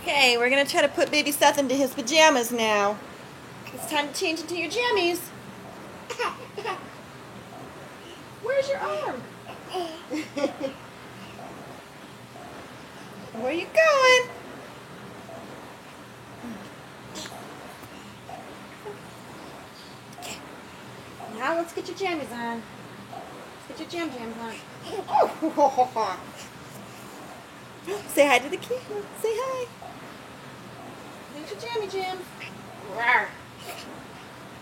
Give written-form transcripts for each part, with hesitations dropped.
Okay, we're going to try to put baby Seth into his pajamas now. It's time to change into your jammies. Where's your arm? Where are you going? Okay. Now let's get your jammies on. Let's get your jams on. Oh. Say hi to the camera. Say hi. There's your jammy jams. Rawr.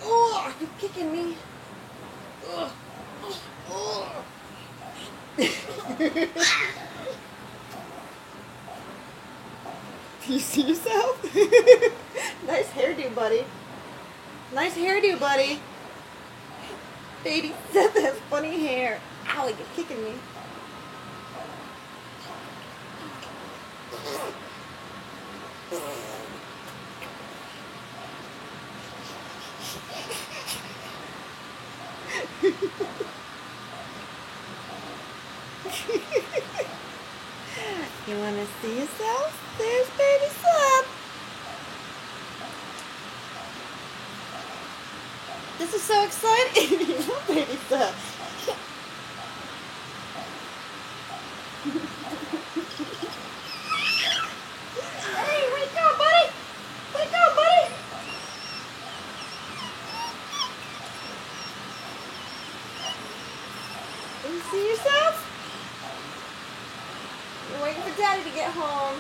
Oh, you're kicking me. Oh. Oh. Do you see yourself? Nice hairdo, buddy. Nice hairdo, buddy. Baby Seth has funny hair. Ow, you're kicking me. You want to see yourself? There's baby Seth. This is so exciting. You love baby Seth. Hey, where you going, buddy? Where you going, buddy? You see yourself? You're waiting for Daddy to get home.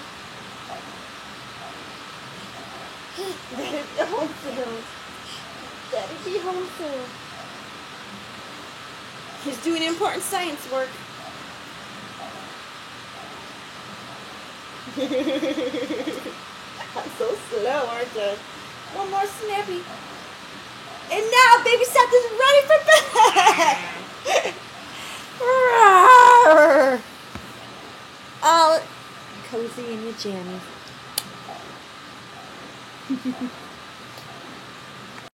Daddy be home soon. Daddy be home soon. He's doing important science work. I'm so slow, aren't I? One more snappy. And now baby Seth is ready for bed. All cozy in your jammies.